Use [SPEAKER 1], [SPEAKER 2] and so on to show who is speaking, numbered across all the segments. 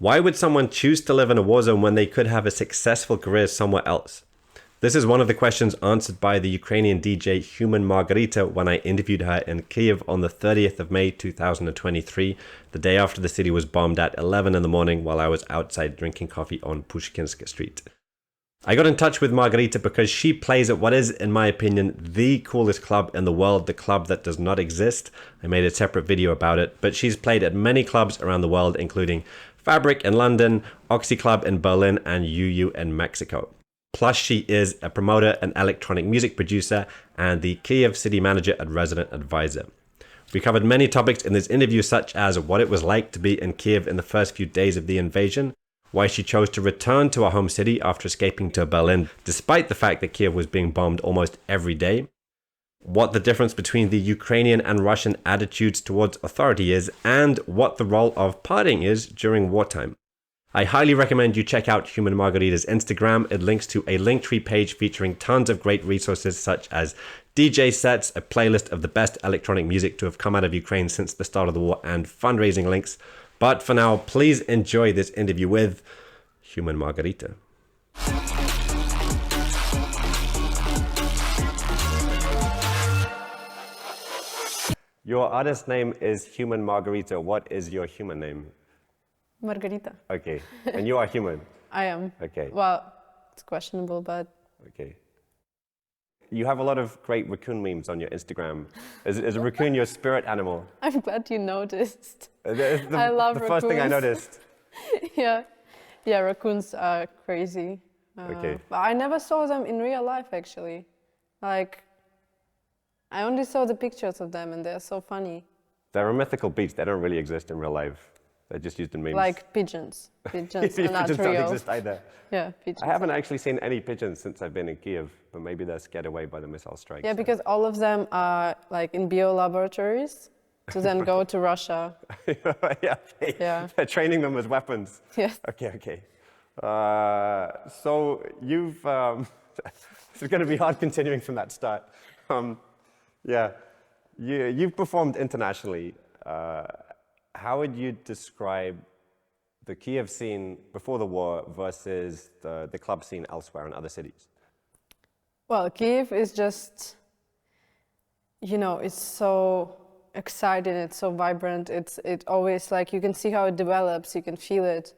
[SPEAKER 1] Why would someone choose to live in a war zone when they could have a successful career somewhere else? This is one of the questions answered by the Ukrainian DJ Human Margareeta when I interviewed her in Kiev on the 30th of May 2023, the day after the city was bombed at 11 in the morning while I was outside drinking coffee on Pushkinsk Street. I got in touch with Margareeta because she plays at what is, in my opinion, the coolest club in the world, the club that does not exist. I made a separate video about it, but she's played at many clubs around the world, including Fabric in London, Oxy Club in Berlin, and UU in Mexico. Plus, she is a promoter, an electronic music producer, and the Kiev city manager and resident advisor. We covered many topics in this interview, such as what it was like to be in Kiev in the first few days of the invasion, why she chose to return to her home city after escaping to Berlin, despite the fact that Kiev was being bombed almost every day, what the difference between the Ukrainian and Russian attitudes towards authority is, and what the role of partying is during wartime. I highly recommend you check out Human Margareeta's Instagram. It links to a Linktree page featuring tons of great resources such as DJ sets, a playlist of the best electronic music to have come out of Ukraine since the start of the war, and fundraising links. But for now, please enjoy this interview with Human Margareeta. Your artist name is Human Margareeta. What is your human name?
[SPEAKER 2] Margareeta.
[SPEAKER 1] Okay. And you are human?
[SPEAKER 2] I am.
[SPEAKER 1] Okay.
[SPEAKER 2] Well, it's questionable, but...
[SPEAKER 1] Okay. You have a lot of great raccoon memes on your Instagram. Is a raccoon your spirit animal?
[SPEAKER 2] I'm glad you noticed.
[SPEAKER 1] I love the raccoons. First thing I noticed.
[SPEAKER 2] Yeah, raccoons are crazy.
[SPEAKER 1] Okay.
[SPEAKER 2] But I never saw them in real life, actually. Like, I only saw the pictures of them, and they're so funny.
[SPEAKER 1] They're a mythical beast. They don't really exist in real life. They're just used in memes.
[SPEAKER 2] Like pigeons. Pigeons are not
[SPEAKER 1] pigeons
[SPEAKER 2] real.
[SPEAKER 1] don't exist either.
[SPEAKER 2] Yeah, pigeons.
[SPEAKER 1] I haven't actually seen any pigeons since I've been in Kiev, but maybe they're scared away by the missile strikes.
[SPEAKER 2] Yeah, because all of them are like in bio laboratories to then go to Russia.
[SPEAKER 1] Yeah, okay.
[SPEAKER 2] Yeah.
[SPEAKER 1] They're training them as weapons.
[SPEAKER 2] Yes.
[SPEAKER 1] Okay. So you've, this is going to be hard continuing from that start. You've performed internationally. How would you describe the Kiev scene before the war versus the club scene elsewhere in other cities?
[SPEAKER 2] Well, Kiev is just, it's so exciting, it's so vibrant, it always, like, you can see how it develops, you can feel it,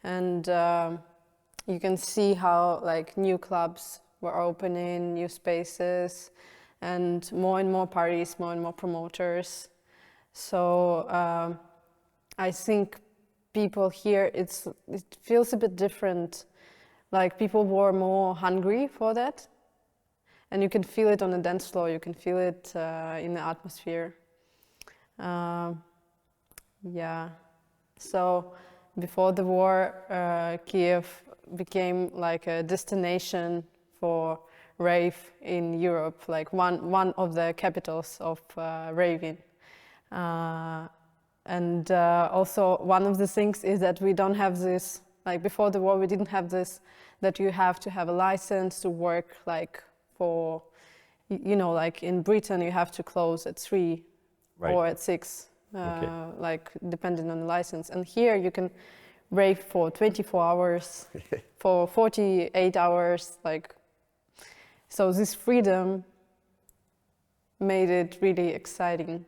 [SPEAKER 2] and you can see how, like, new clubs were opening, new spaces, and more parties, more and more promoters. So I think people here, it feels a bit different. Like, people were more hungry for that. And you can feel it on the dance floor, you can feel it in the atmosphere. So before the war, Kiev became like a destination for rave in Europe, like one of the capitals of raving. And also one of the things is that we don't have this, like before the war we didn't have this, that you have to have a license to work, like for, like in Britain you have to close at 3 or at 6, like depending on the license. And here you can rave for 24 hours, for 48 hours, like, so this freedom made it really exciting.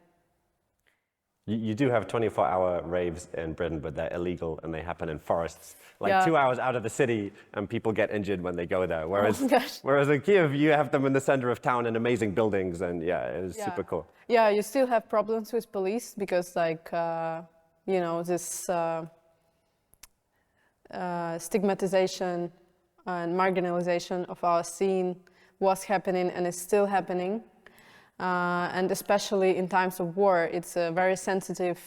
[SPEAKER 1] You do have 24-hour raves in Britain, but they're illegal and they happen in forests, like 2 hours out of the city, and people get injured when they go there. Whereas in Kiev, you have them in the center of town in amazing buildings, and it's super cool.
[SPEAKER 2] Yeah, you still have problems with police because, like, this stigmatization and marginalization of our scene was happening and is still happening. And especially in times of war, it's a very sensitive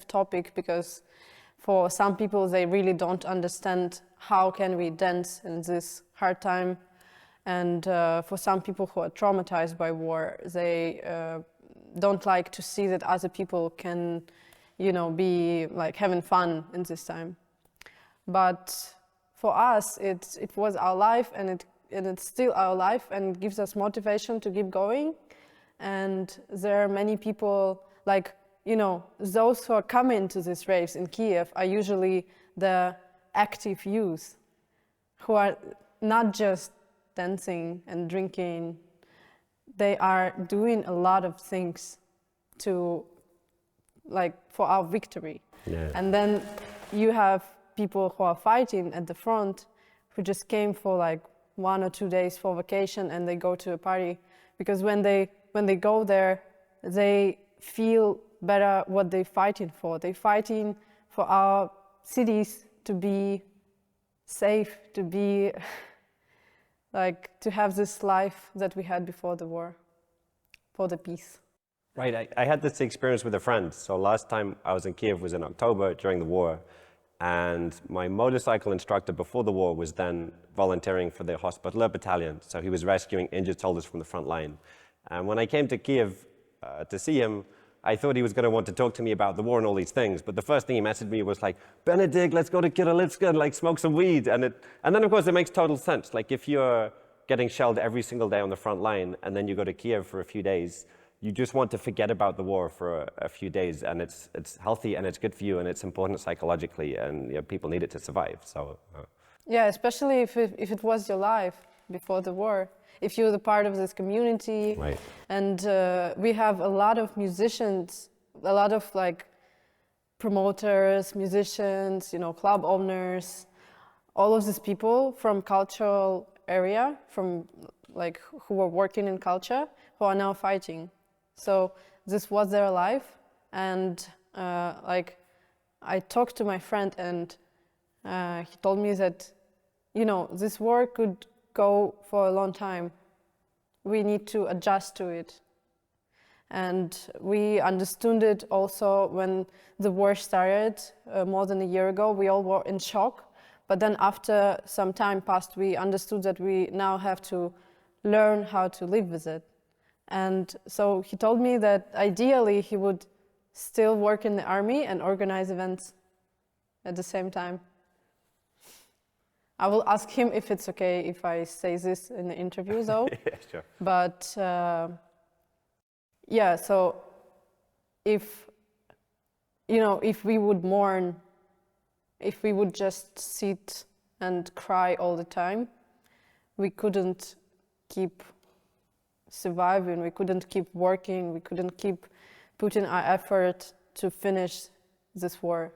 [SPEAKER 2] topic, because for some people they really don't understand how can we dance in this hard time, and for some people who are traumatized by war, they don't like to see that other people can, be like having fun in this time. But for us, it was our life, and it's still our life, and it gives us motivation to keep going. And there are many people, like, you know, those who are coming to these raves in Kiev are usually the active youth who are not just dancing and drinking. They are doing a lot of things to, like, for our victory.
[SPEAKER 1] Yeah.
[SPEAKER 2] And then you have people who are fighting at the front who just came for like 1 or 2 days for vacation, and they go to a party because when they go there, they feel better what they're fighting for. They're fighting for our cities to be safe, to be like to have this life that we had before the war, for the peace.
[SPEAKER 1] Right, I had this experience with a friend. So last time I was in Kiev was in October during the war, and my motorcycle instructor before the war was then volunteering for the Hospitaller battalion. So he was rescuing injured soldiers from the front line. And when I came to Kiev to see him, I thought he was going to want to talk to me about the war and all these things. But the first thing he messaged me was like, Benedict, let's go to Kirilivska and like smoke some weed. And then of course it makes total sense. Like if you're getting shelled every single day on the front line and then you go to Kiev for a few days, you just want to forget about the war for a few days, and it's healthy and it's good for you and it's important psychologically, and you know, people need it to survive. So
[SPEAKER 2] yeah, especially if it was your life before the war, if you're the part of this community.
[SPEAKER 1] Right.
[SPEAKER 2] And we have a lot of musicians, a lot of like promoters, musicians, you know, club owners, all of these people from cultural area, from like who were working in culture, who are now fighting. So this was their life, and like I talked to my friend, and he told me that, you know, this war could go for a long time. We need to adjust to it. And we understood it also when the war started more than a year ago. We all were in shock, but then after some time passed, we understood that we now have to learn how to live with it. And so he told me that ideally he would still work in the army and organize events at the same time. I will ask him if it's okay if I say this in the interview, though.
[SPEAKER 1] Yeah, sure.
[SPEAKER 2] But yeah, so if, you know, if we would mourn, if we would just sit and cry all the time, we couldn't keep surviving, we couldn't keep working, we couldn't keep putting our effort to finish this war.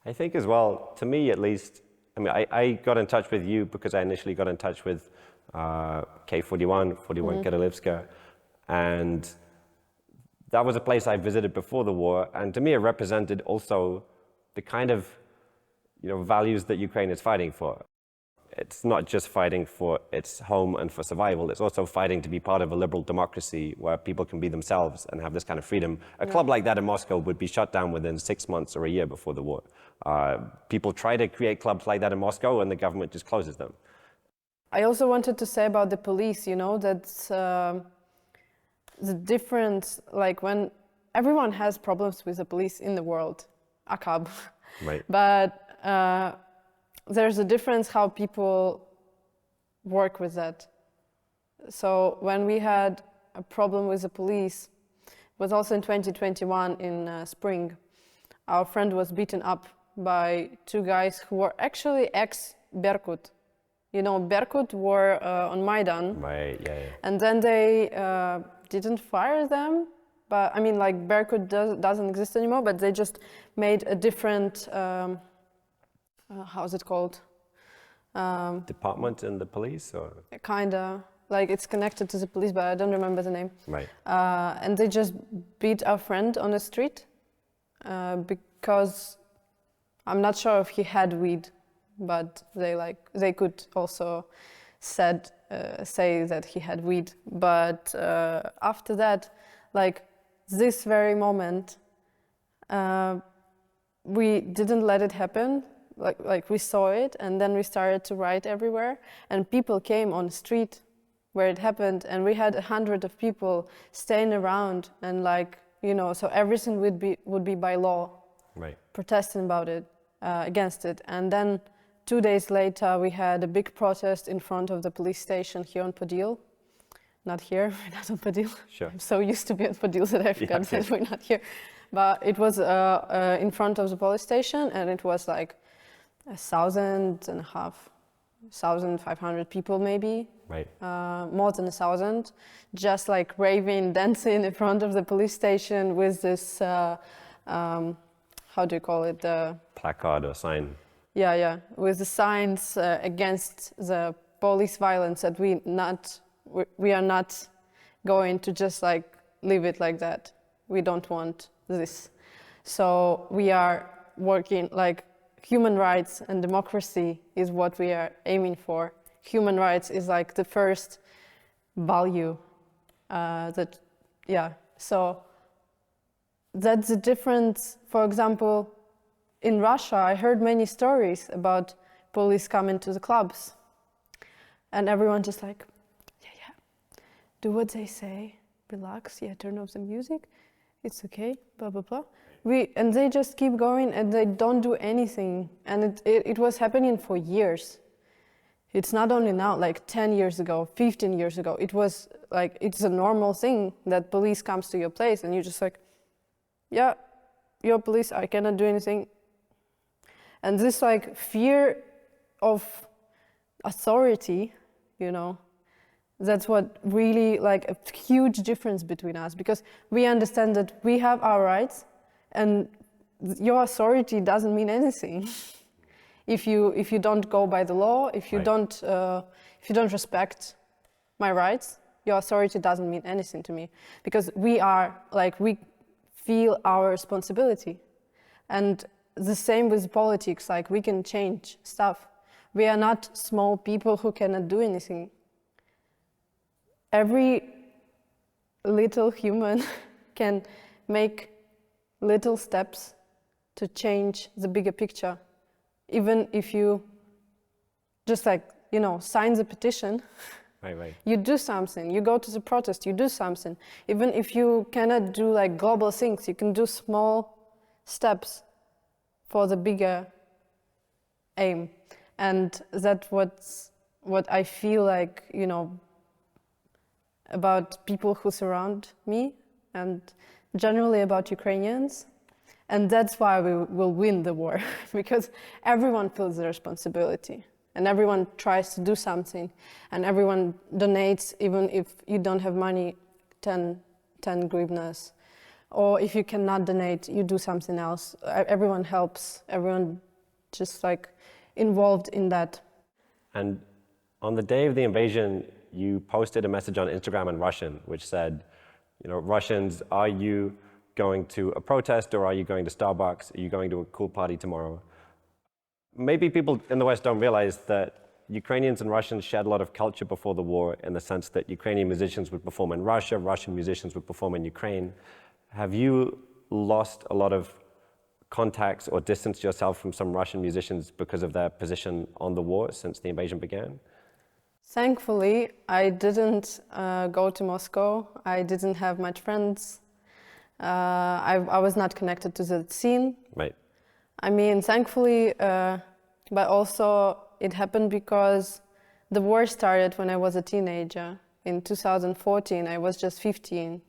[SPEAKER 1] I think as well, to me at least, I mean, I got in touch with you because I initially got in touch with K41, 41 Kirilivska, and that was a place I visited before the war, and to me it represented also the kind of, you know, values that Ukraine is fighting for. It's not just fighting for its home and for survival, it's also fighting to be part of a liberal democracy where people can be themselves and have this kind of freedom. A club like that in Moscow would be shut down within 6 months or a year before the war. People try to create clubs like that in Moscow and the government just closes them.
[SPEAKER 2] I also wanted to say about the police, you know, that's the difference, like when everyone has problems with the police in the world, AKAB.
[SPEAKER 1] Right.
[SPEAKER 2] But there's a difference how people work with that. So when we had a problem with the police, it was also in 2021 in spring, our friend was beaten up by 2 guys who were actually ex-Berkut. You know, Berkut were on Maidan.
[SPEAKER 1] Right, yeah.
[SPEAKER 2] And then they didn't fire them, but I mean, like Berkut doesn't exist anymore, but they just made a different, how's it called?
[SPEAKER 1] Department in the police, or?
[SPEAKER 2] Kinda, like it's connected to the police, but I don't remember the name.
[SPEAKER 1] Right.
[SPEAKER 2] And they just beat our friend on the street because I'm not sure if he had weed, but they could also say that he had weed. But after that, like this very moment, we didn't let it happen. Like we saw it, and then we started to write everywhere, and people came on the street where it happened, and we had 100 of people staying around, and like, you know, so everything would be by law,
[SPEAKER 1] right,
[SPEAKER 2] protesting about it, against it. And then 2 days later we had a big protest in front of the police station here on Podil. not here, we're not on Podil.
[SPEAKER 1] Sure.
[SPEAKER 2] I'm so used to be on Podil that I forgot
[SPEAKER 1] okay.
[SPEAKER 2] that we're not here. But it was in front of the police station, and it was like 1,500 people maybe.
[SPEAKER 1] Right.
[SPEAKER 2] More than 1,000, just like raving, dancing in front of the police station with this, how do you call it? The
[SPEAKER 1] placard or sign.
[SPEAKER 2] Yeah, with the signs against the police violence, that we are not going to just like leave it like that. We don't want this. So we are working, like, human rights and democracy is what we are aiming for. Human rights is like the first value so that's the difference. For example, in Russia, I heard many stories about police coming to the clubs, and everyone just like, yeah, do what they say, relax, turn off the music, it's okay, blah, blah, blah. And they just keep going, and they don't do anything. And it was happening for years. It's not only now, like 10 years ago, 15 years ago, it was like, it's a normal thing that police comes to your place and you're just like, yeah, you're police, I cannot do anything. And this like fear of authority, that's what really like a huge difference between us, because we understand that we have our rights and your authority doesn't mean anything. If you don't go by the law, if you don't respect my rights, your authority doesn't mean anything to me, because we feel our responsibility. And the same with politics, like we can change stuff. We are not small people who cannot do anything. Every little human can make little steps to change the bigger picture. Even if you just sign the petition,
[SPEAKER 1] right.
[SPEAKER 2] You do something, you go to the protest, you do something. Even if you cannot do like global things, you can do small steps for the bigger aim. And that's what I feel like, about people who surround me, and generally about Ukrainians. And that's why we will win the war, because everyone feels the responsibility, and everyone tries to do something, and everyone donates, even if you don't have money, 10 grivnas. Or if you cannot donate, you do something else. Everyone helps, everyone just like involved in that.
[SPEAKER 1] And on the day of the invasion, you posted a message on Instagram in Russian, which said, Russians, are you going to a protest, or are you going to Starbucks? Are you going to a cool party tomorrow? Maybe people in the West don't realize that Ukrainians and Russians shared a lot of culture before the war, in the sense that Ukrainian musicians would perform in Russia, Russian musicians would perform in Ukraine. Have you lost a lot of contacts or distanced yourself from some Russian musicians because of their position on the war since the invasion began?
[SPEAKER 2] Thankfully, I didn't go to Moscow. I didn't have much friends. I was not connected to the scene.
[SPEAKER 1] Right.
[SPEAKER 2] I mean, thankfully, but also it happened because the war started when I was a teenager. In 2014, I was just 15.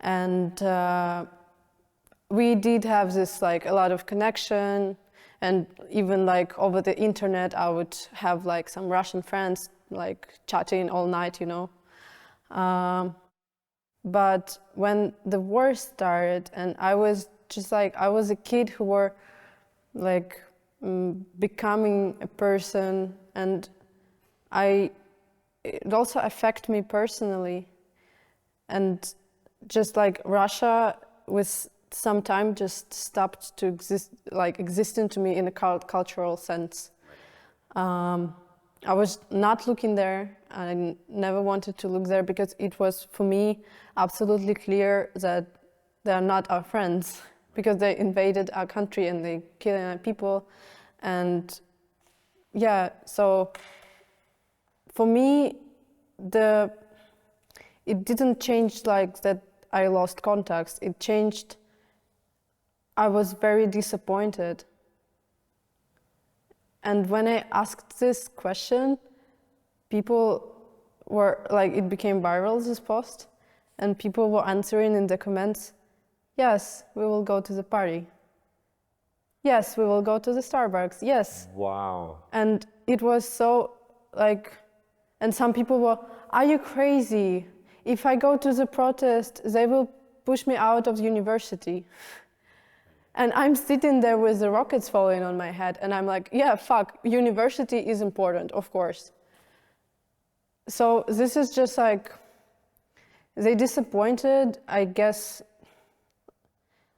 [SPEAKER 2] And we did have this, like, a lot of connection. And even, like, over the internet, I would have, like, some Russian friends, like, chatting all night, But when the war started, and I was just like, I was a kid who were like becoming a person, and it also affected me personally. And just like Russia, with some time, just stopped to existing to me in a cultural sense. I was not looking there. I never wanted to look there, because it was, for me, absolutely clear that they are not our friends, because they invaded our country and they killed our people. And yeah, so for me, it didn't change like that I lost contacts. It changed, I was very disappointed. And when I asked this question, people were like, it became viral, this post, and people were answering in the comments, yes, we will go to the party. Yes, we will go to the Starbucks. Yes.
[SPEAKER 1] Wow.
[SPEAKER 2] And it was so like, and some people were, are you crazy? If I go to the protest, they will push me out of the university. And I'm sitting there with the rockets falling on my head, and I'm like, yeah, fuck, university is important, of course. So this is just like, they disappointed, I guess,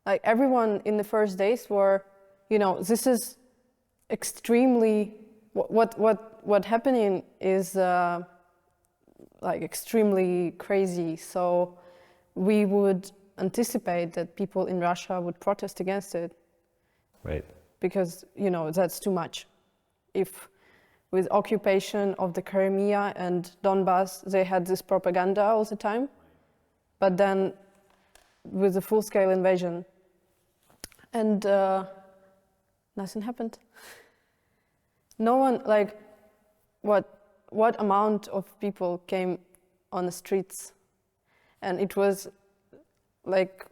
[SPEAKER 2] like everyone in the first days were, you know, this is extremely, what happening is like extremely crazy. So we would anticipate that people in Russia would protest against it.
[SPEAKER 1] Right.
[SPEAKER 2] Because, you know, that's too much. If with occupation of the Crimea and Donbass, they had this propaganda all the time, but then with the full-scale invasion, and nothing happened. No one, like, what amount of people came on the streets, and it was like,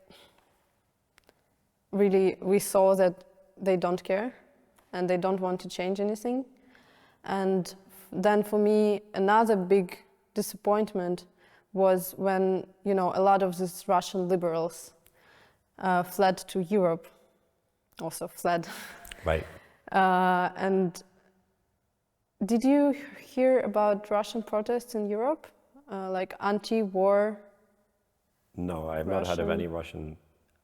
[SPEAKER 2] really, we saw that they don't care and they don't want to change anything. And then for me, another big disappointment was when, you know, a lot of these Russian liberals fled to Europe, also fled.
[SPEAKER 1] Right.
[SPEAKER 2] And did you hear about Russian protests in Europe, like anti-war?
[SPEAKER 1] No, I've not heard of any Russian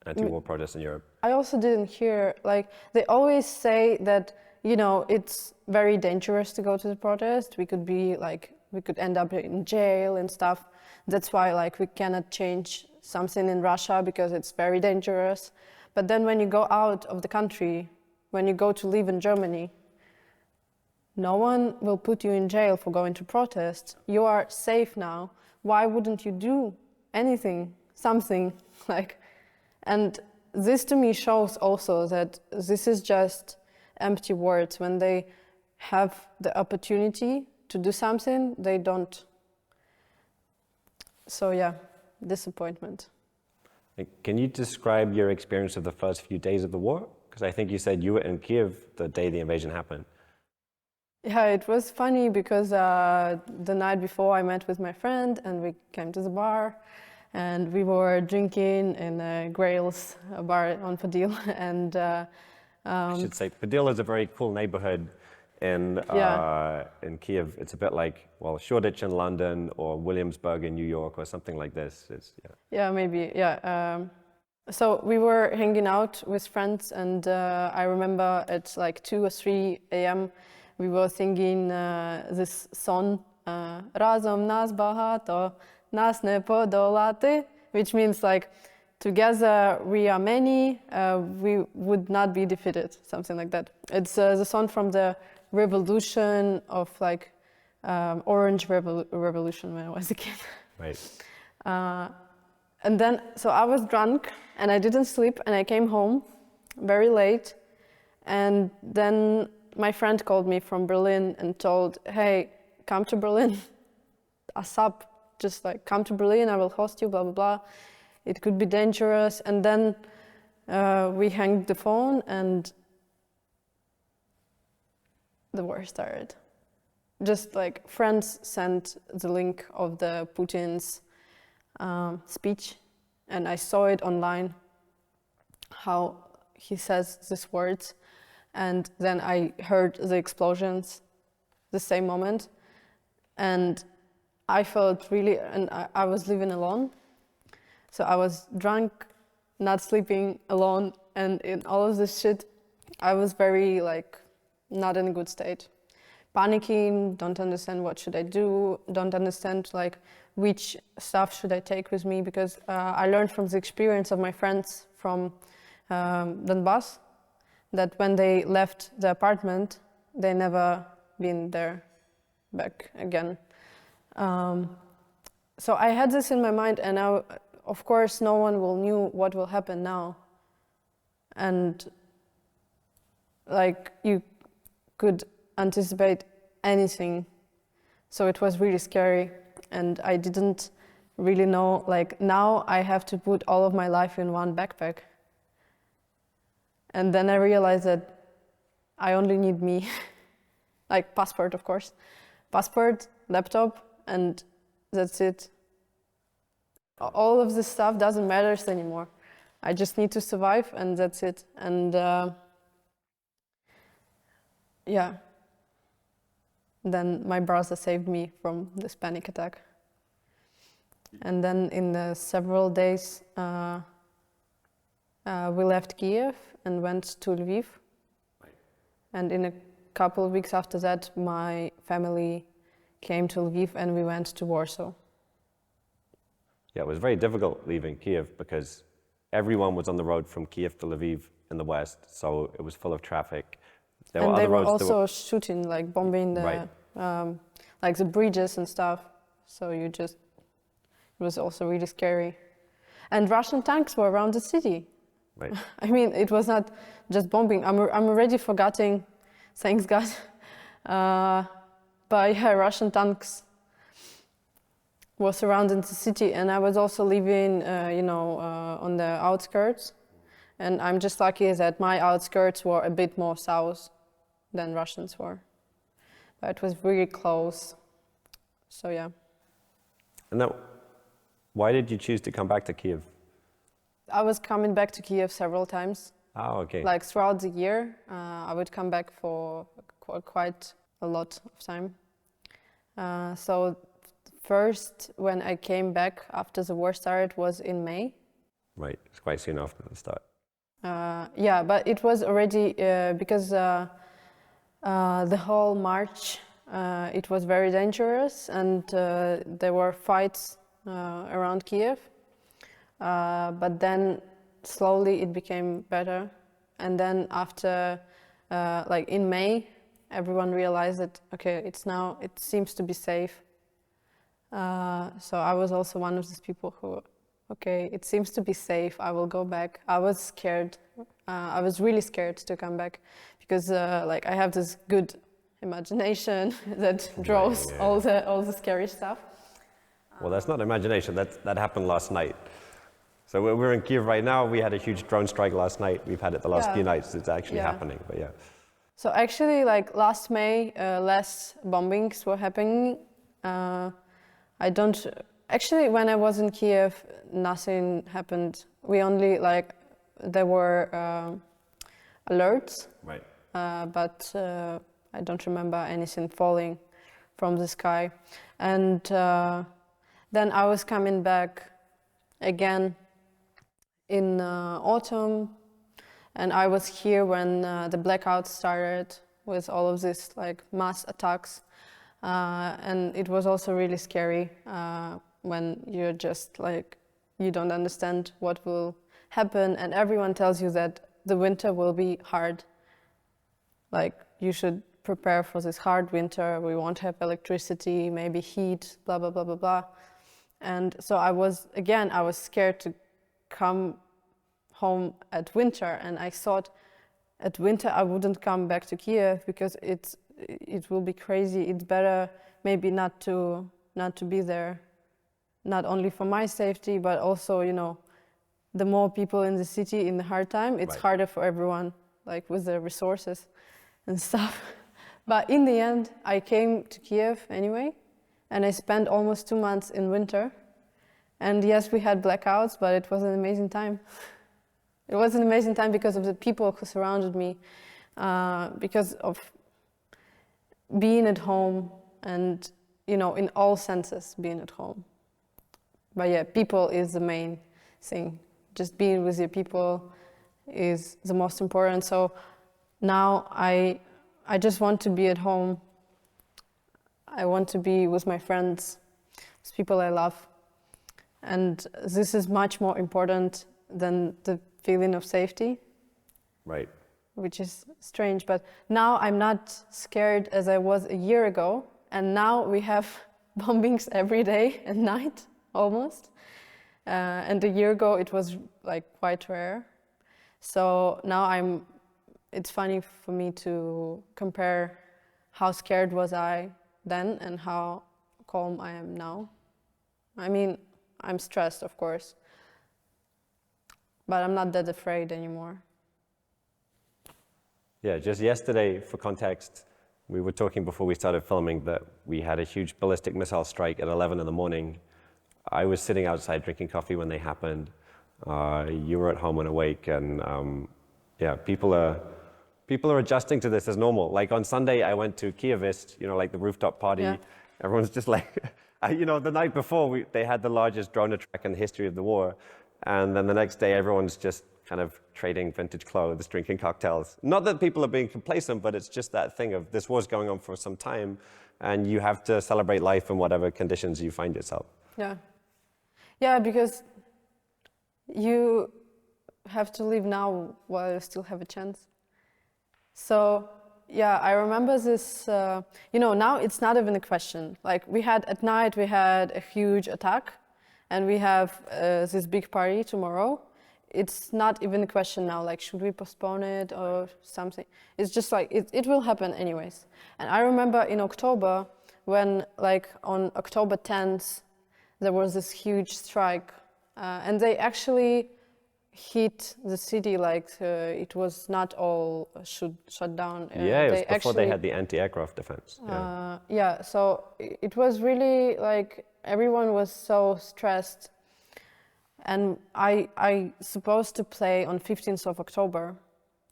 [SPEAKER 1] anti-war protests in Europe.
[SPEAKER 2] I also didn't hear, like, they always say that, you know, it's very dangerous to go to the protest. We could be like, we could end up in jail and stuff. That's why, like, we cannot change something in Russia because it's very dangerous. But then when you go out of the country, when you go to live in Germany, no one will put you in jail for going to protest. You are safe now. Why wouldn't you do anything, something like? And this to me shows also that this is just empty words. When they have the opportunity to do something, they don't. So yeah, disappointment.
[SPEAKER 1] Can you describe your experience of the first few days of the war? Because I think you said you were in Kiev the day the invasion happened.
[SPEAKER 2] Yeah, it was funny because the night before I met with my friend and we came to the bar and we were drinking in Grails, a bar on Podil. And
[SPEAKER 1] I should say Podil is a very cool neighborhood in Kiev. It's a bit like, well, Shoreditch in London or Williamsburg in New York or something like this.
[SPEAKER 2] Yeah, maybe, yeah. So we were hanging out with friends, and I remember at like 2 or 3 a.m. we were singing this song, Razom nas bahato, nas ne podolati, which means like, together we are many, we would not be defeated, something like that. It's the song from the revolution of like Orange Revolution when I was a kid.
[SPEAKER 1] Right.
[SPEAKER 2] And then, so I was drunk and I didn't sleep and I came home very late. And then my friend called me from Berlin and told, hey, come to Berlin, ASAP, just like come to Berlin, I will host you, blah, blah, blah. It could be dangerous. And then we hung the phone and the war started. Just like friends sent the link of the Putin's speech, and I saw it online, how he says these words, and then I heard the explosions the same moment, and I felt really, and I was living alone, so I was drunk, not sleeping, alone, and in all of this shit, I was very like, not in a good state. Panicking, don't understand what should I do, don't understand like which stuff should I take with me, because I learned from the experience of my friends from Donbass that when they left the apartment, they never been there back again. So I had this in my mind, and now, of course, no one will knew what will happen now. And like you could anticipate anything. So it was really scary. and I didn't really know, like now I have to put all of my life in one backpack. And then I realized that I only need me, like passport, of course, passport, laptop, and that's it. All of this stuff doesn't matter anymore. I just need to survive, and that's it. And yeah, then my brother saved me from this panic attack. And then in several days, we left Kiev and went to Lviv. And in a couple of weeks after that, my family came to Lviv and we went to Warsaw.
[SPEAKER 1] Yeah, it was very difficult leaving Kiev because everyone was on the road from Kiev to Lviv in the west, so it was full of traffic.
[SPEAKER 2] There and they were also shooting, like bombing the, like the bridges and stuff. So it was also really scary. And Russian tanks were around the city.
[SPEAKER 1] Right.
[SPEAKER 2] I mean, it was not just bombing. I'm already forgetting, thanks God. But yeah, Russian tanks were surrounding the city, and I was also living, on the outskirts. And I'm just lucky that my outskirts were a bit more south than Russians were. But it was really close. So yeah.
[SPEAKER 1] And now, why did you choose to come back to Kiev?
[SPEAKER 2] I was coming back to Kiev several times.
[SPEAKER 1] Oh, okay.
[SPEAKER 2] Like throughout the year, I would come back for quite a lot of time. So first, when I came back after the war started, was in May.
[SPEAKER 1] Right, it's quite soon after the start.
[SPEAKER 2] Yeah, but it was already because the whole March, it was very dangerous, and there were fights around Kiev. But then slowly it became better. And then after, like in May, everyone realized that, okay, it seems to be safe. So I was also one of these people who, okay, it seems to be safe, I will go back. I was scared. I was really scared to come back because like I have this good imagination that draws all the scary stuff.
[SPEAKER 1] Well, that's not imagination, that happened last night. So we're in Kiev right now. We had a huge drone strike last night. We've had it the last few nights. It's actually happening, but yeah.
[SPEAKER 2] So actually, like last May, less bombings were happening. Actually, when I was in Kiev, nothing happened. We only, there were alerts.
[SPEAKER 1] Right.
[SPEAKER 2] But I don't remember anything falling from the sky. And then I was coming back again in autumn, and I was here when the blackouts started with all of these like mass attacks, and it was also really scary when you're just like, you don't understand what will happen, and everyone tells you that the winter will be hard, like you should prepare for this hard winter, we won't have electricity, maybe heat, blah blah blah blah blah. And so I was scared to come home at winter, and I thought at winter I wouldn't come back to Kiev because it will be crazy. It's better maybe not to be there, not only for my safety, but also, the more people in the city in the hard time, it's harder for everyone, like with the resources and stuff. But in the end, I came to Kiev anyway, and I spent almost 2 months in winter. And yes, we had blackouts, but it was an amazing time. It was an amazing time because of the people who surrounded me, because of being at home and, in all senses, being at home. But yeah, people is the main thing. Just being with your people is the most important. So now I just want to be at home. I want to be with my friends, with people I love. And this is much more important than the feeling of safety.
[SPEAKER 1] Right.
[SPEAKER 2] Which is strange. But now I'm not scared as I was a year ago. And now we have bombings every day and night, almost. And a year ago it was like quite rare. So now it's funny for me to compare how scared was I then and how calm I am now. I mean, I'm stressed, of course, but I'm not that afraid anymore.
[SPEAKER 1] Yeah, just yesterday, for context, we were talking before we started filming that we had a huge ballistic missile strike at 11 in the morning. I was sitting outside drinking coffee when they happened. You were at home and awake, and yeah, people are adjusting to this as normal. Like on Sunday, I went to Kyiv, like the rooftop party.
[SPEAKER 2] Yeah.
[SPEAKER 1] Everyone's just like, the night before they had the largest drone attack in the history of the war, and then the next day everyone's just kind of trading vintage clothes, drinking cocktails. Not that people are being complacent, but it's just that thing of this war's going on for some time, and you have to celebrate life in whatever conditions you find yourself.
[SPEAKER 2] Yeah. Yeah, because you have to live now while you still have a chance. So, yeah, I remember this, now it's not even a question. Like at night we had a huge attack, and we have this big party tomorrow. It's not even a question now, like, should we postpone it or something? It's just like, it will happen anyways. And I remember in October, when like on October 10th, there was this huge strike, and they actually hit the city, like it was not all shut down.
[SPEAKER 1] Yeah, it was before they had the anti-aircraft defense.
[SPEAKER 2] Yeah, so it was really like everyone was so stressed. And I supposed to play on 15th of October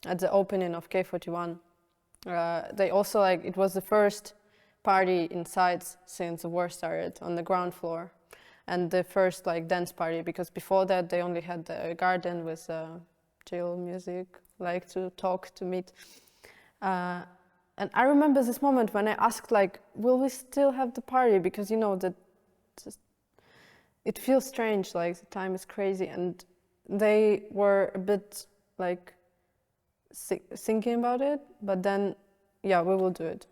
[SPEAKER 2] at the opening of K41. They also it was the first party inside since the war started on the ground floor, and the first dance party, because before that they only had the garden with chill music, to talk, to meet. And I remember this moment when I asked will we still have the party, because it feels strange, the time is crazy, and they were a bit thinking about it, but then, yeah, we will do it.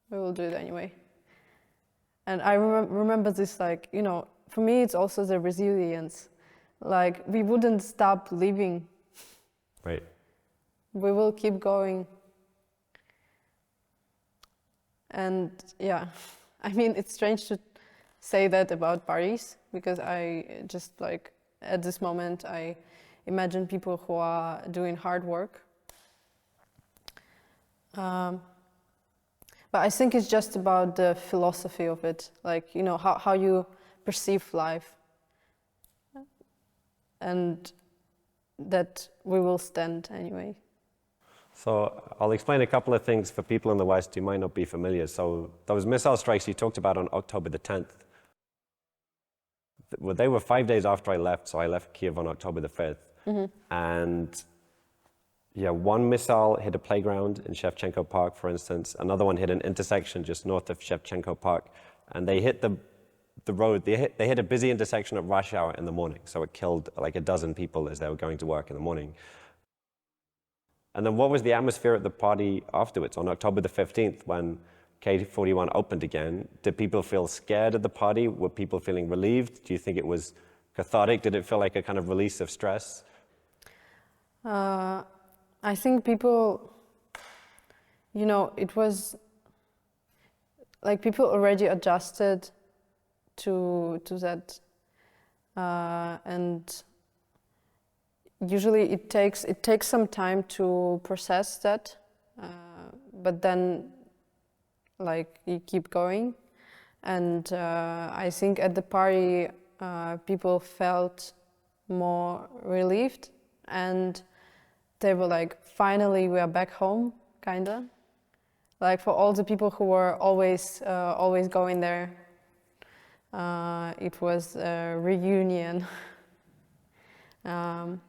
[SPEAKER 2] We will do it anyway. And I remember this, for me, it's also the resilience. We wouldn't stop living.
[SPEAKER 1] Right.
[SPEAKER 2] We will keep going. And yeah, I mean, it's strange to say that about parties, because I just at this moment I imagine people who are doing hard work, but I think it's just about the philosophy of it, how you perceive life, and that we will stand anyway.
[SPEAKER 1] So I'll explain a couple of things for people in the West who might not be familiar. So those missile strikes you talked about on October the 10th, well, they were 5 days after I left, so I left Kiev on October the 5th. Mm-hmm. And yeah, one missile hit a playground in Shevchenko Park, for instance. Another one hit an intersection just north of Shevchenko Park. And they hit the road, they hit a busy intersection at rush hour in the morning. So it killed a dozen people as they were going to work in the morning. And then what was the atmosphere at the party afterwards on October the 15th when K41 opened again? Did people feel scared at the party? Were people feeling relieved? Do you think it was cathartic? Did it feel like a kind of release of stress?
[SPEAKER 2] I think people, it was people already adjusted to that, and usually it takes some time to process that, but then you keep going. And I think at the party people felt more relieved, and they were finally we are back home, kinda. For all the people who were always going there, it was a reunion. And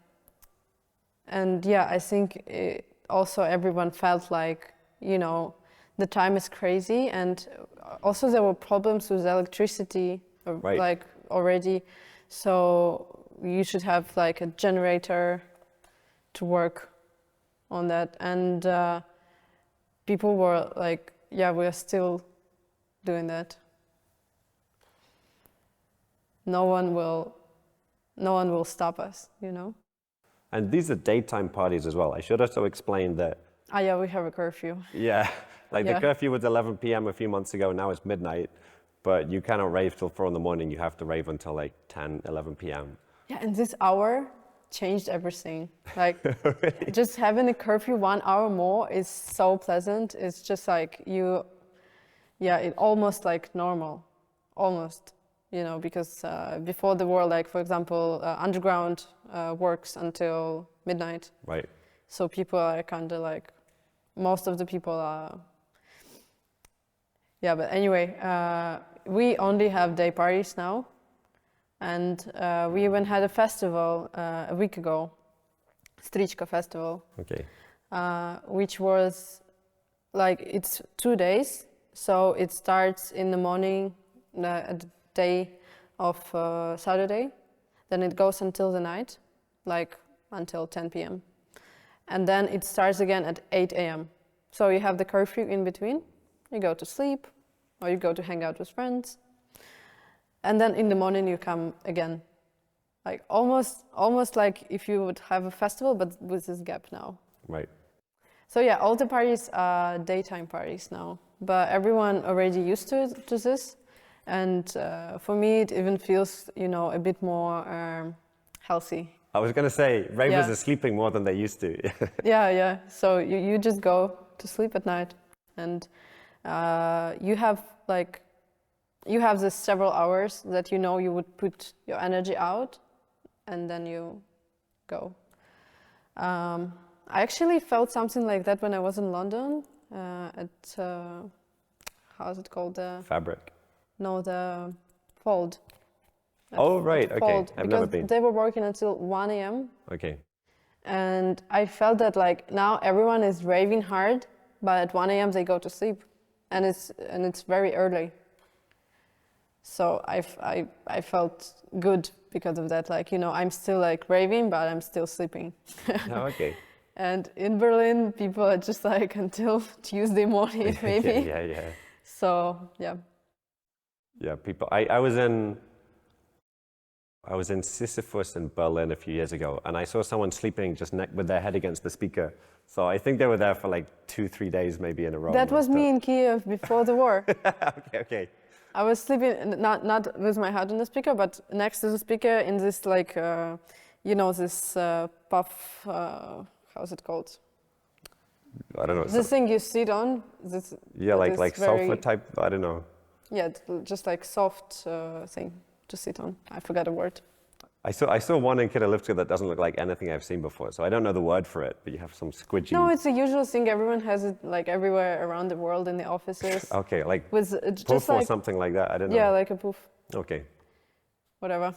[SPEAKER 2] yeah, I think also everyone felt the time is crazy, and also there were problems with electricity,
[SPEAKER 1] right.
[SPEAKER 2] Already, so you should have a generator to work on that. And people were yeah, we are still doing that. No one will stop us,
[SPEAKER 1] And these are daytime parties as well. I should also explain that.
[SPEAKER 2] Yeah, we have a curfew.
[SPEAKER 1] Yeah,
[SPEAKER 2] Yeah.
[SPEAKER 1] the curfew was 11 p.m. a few months ago, now it's midnight. but you cannot rave till 4 in the morning. You have to rave until like 10, 11 p.m.
[SPEAKER 2] Yeah, and this hour changed everything. Like,
[SPEAKER 1] Really?
[SPEAKER 2] just having a curfew 1 hour more is so pleasant. It's just like it almost like normal, almost, because before the war, like, for example, underground works until midnight.
[SPEAKER 1] Right.
[SPEAKER 2] So people are kind of like, most of the people are, yeah, but anyway, we only have day parties now. And we even had a festival a week ago, Strichka festival.
[SPEAKER 1] Okay.
[SPEAKER 2] Which was like, it's 2 days. So it starts in the morning, the day of Saturday. Then it goes until the night, like until 10 p.m. And then it starts again at 8 a.m. So you have the curfew in between. You go to sleep or you go to hang out with friends. And then in the morning you come again. Like almost like if you would have a festival, but with this gap now.
[SPEAKER 1] Right.
[SPEAKER 2] So yeah, all the parties are daytime parties now. But everyone already used to this. And for me, it even feels, a bit more healthy.
[SPEAKER 1] I was going to say, ravers
[SPEAKER 2] Yeah.
[SPEAKER 1] are sleeping more than they used to.
[SPEAKER 2] Yeah. So you just go to sleep at night. And you have this several hours that you would put your energy out, and then you go. I actually felt something like that when I was in London at, how is it called?
[SPEAKER 1] Fabric.
[SPEAKER 2] No, the Fold.
[SPEAKER 1] Oh, right, okay.
[SPEAKER 2] Fold,
[SPEAKER 1] I've never been.
[SPEAKER 2] because they were working until 1 a.m.
[SPEAKER 1] Okay.
[SPEAKER 2] And I felt that like now everyone is raving hard, but at 1 a.m. they go to sleep, and it's very early. So I felt good because of that. Like, I'm still like raving, but I'm still sleeping.
[SPEAKER 1] Oh, okay.
[SPEAKER 2] And in Berlin, people are just like until Tuesday morning, maybe.
[SPEAKER 1] Yeah.
[SPEAKER 2] So, yeah.
[SPEAKER 1] Yeah, people. I was in Sisyphus in Berlin a few years ago, and I saw someone sleeping just with their head against the speaker. So I think they were there for like 2-3 days, maybe in a row.
[SPEAKER 2] That was me in Kiev before the war.
[SPEAKER 1] Okay.
[SPEAKER 2] I was sleeping, not with my head on the speaker, but next to the speaker in this like, this puff, how's it called?
[SPEAKER 1] I don't know.
[SPEAKER 2] This thing you sit on.
[SPEAKER 1] Yeah, like sofa type, I don't know.
[SPEAKER 2] Yeah, just like soft thing to sit on. I forgot a word.
[SPEAKER 1] I saw one in Kidalivka that doesn't look like anything I've seen before, so I don't know the word for it, but you have some squidgy...
[SPEAKER 2] No, it's a usual thing. Everyone has it like everywhere around the world in the offices.
[SPEAKER 1] Okay, like
[SPEAKER 2] with
[SPEAKER 1] poof
[SPEAKER 2] just
[SPEAKER 1] or
[SPEAKER 2] like,
[SPEAKER 1] something like that, I don't know.
[SPEAKER 2] Yeah, like a poof.
[SPEAKER 1] Okay.
[SPEAKER 2] Whatever.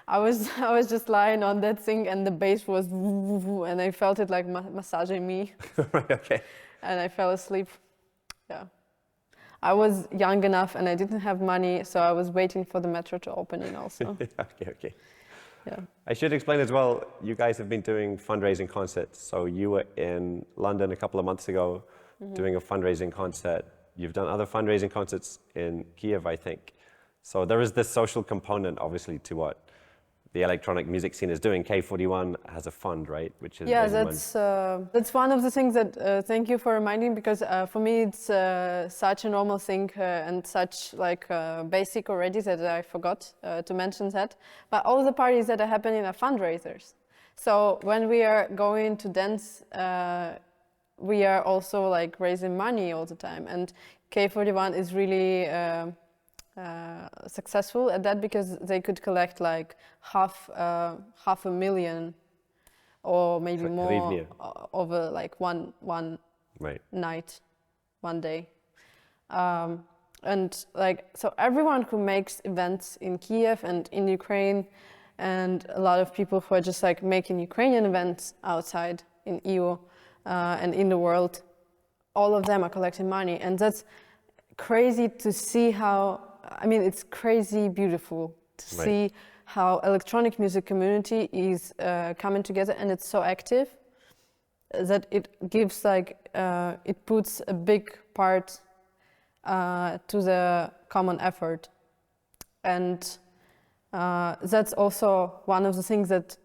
[SPEAKER 2] I was just lying on that thing, and the bass was and I felt it like massaging me.
[SPEAKER 1] Right, okay.
[SPEAKER 2] And I fell asleep. Yeah. I was young enough and I didn't have money, so I was waiting for the metro to open in also.
[SPEAKER 1] Okay.
[SPEAKER 2] Yeah.
[SPEAKER 1] I should explain as well, you guys have been doing fundraising concerts. So you were in London a couple of months ago doing a fundraising concert. You've done other fundraising concerts in Kiev, I think. So there is this social component, obviously, to what the electronic music scene is doing. K41 has a fund, right? Which is
[SPEAKER 2] that's one of the things that, thank you for reminding, because for me it's such a normal thing and such like basic already that I forgot to mention that. But all the parties that are happening are fundraisers. So when we are going to dance, we are also like raising money all the time. And K41 is really successful at that, because they could collect like half a million or maybe more over like one
[SPEAKER 1] right.
[SPEAKER 2] night, one day. And like, so everyone who makes events in Kiev and in Ukraine, and a lot of people who are just like making Ukrainian events outside in EU and in the world, all of them are collecting money. And that's crazy to see how, I mean, it's crazy beautiful to see how electronic music community is coming together, and it's so active that it gives like, it puts a big part to the common effort. And that's also one of the things that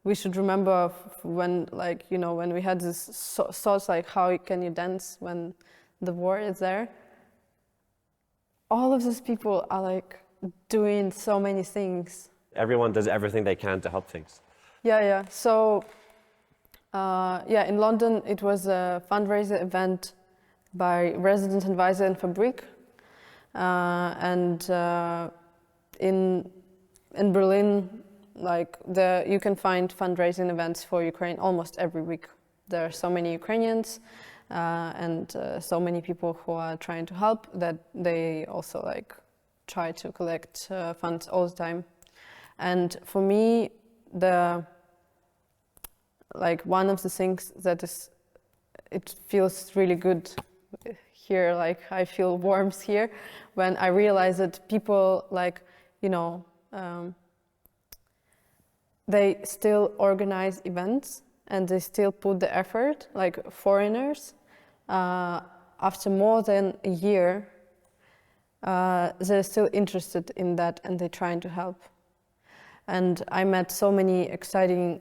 [SPEAKER 2] we should remember when, like, you know, when we had this thoughts like, how can you dance when the war is there? all of these people are like doing so many things.
[SPEAKER 1] Everyone does everything they can to help things.
[SPEAKER 2] Yeah. So, in London, it was a fundraiser event by Resident Advisor and Fabric. And in Berlin, like you can find fundraising events for Ukraine almost every week. There are so many Ukrainians and so many people who are trying to help that they also like try to collect funds all the time. And for me, one of the things that it feels really good here, like I feel warmth here when I realize that people they still organize events and they still put the effort, like foreigners, after more than a year, they're still interested in that and they're trying to help. And I met so many exciting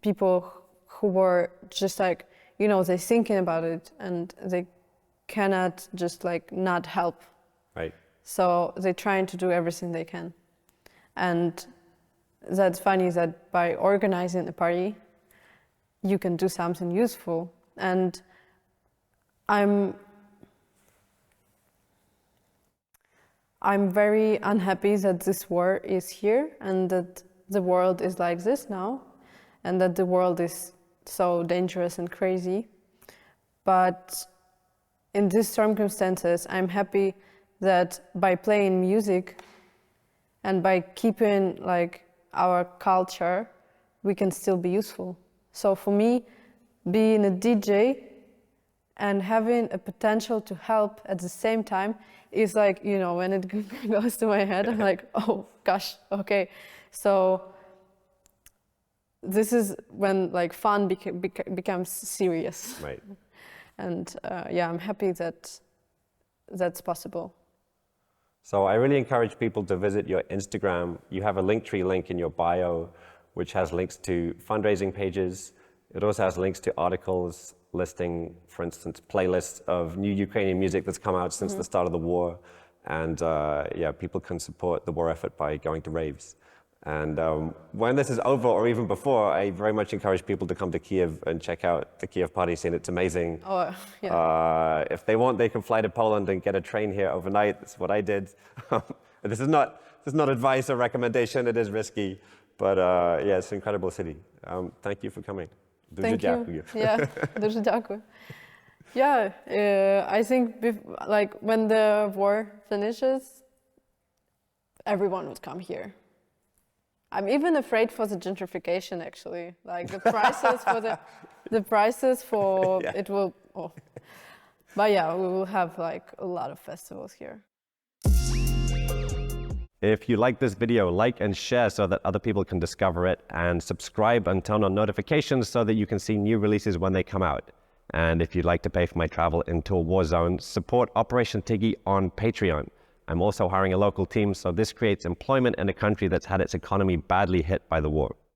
[SPEAKER 2] people who were just like, they're thinking about it and they cannot just like not help.
[SPEAKER 1] Right.
[SPEAKER 2] So they're trying to do everything they can. And that's funny that by organizing a party, you can do something useful. And I'm very unhappy that this war is here and that the world is like this now and that the world is so dangerous and crazy. But in these circumstances, I'm happy that by playing music and by keeping like our culture, we can still be useful. So for me, being a DJ and having a potential to help at the same time is like, when it goes to my head, I'm like, oh gosh, okay. So this is when like fun becomes serious.
[SPEAKER 1] Right.
[SPEAKER 2] And I'm happy that that's possible.
[SPEAKER 1] So I really encourage people to visit your Instagram. You have a Linktree link in your bio, which has links to fundraising pages. It also has links to articles listing, for instance, playlists of new Ukrainian music that's come out since the start of the war. And people can support the war effort by going to raves. And when this is over, or even before, I very much encourage people to come to Kiev and check out the Kiev party scene. It's amazing.
[SPEAKER 2] Oh, yeah.
[SPEAKER 1] If they want, they can fly to Poland and get a train here overnight. That's what I did. This is not advice or recommendation. It is risky, but it's an incredible city. Thank you for coming.
[SPEAKER 2] Thank you. Yeah, дуже дякую. Yeah, I think when the war finishes, everyone would come here. I'm even afraid for the gentrification, actually. Like the prices for
[SPEAKER 1] Yeah.
[SPEAKER 2] it will. Oh. But yeah, we will have like a lot of festivals here.
[SPEAKER 1] If you like this video, like and share so that other people can discover it, and subscribe and turn on notifications so that you can see new releases when they come out. And if you'd like to pay for my travel into a war zone, support Operation Tiggy on Patreon. I'm also hiring a local team, so this creates employment in a country that's had its economy badly hit by the war.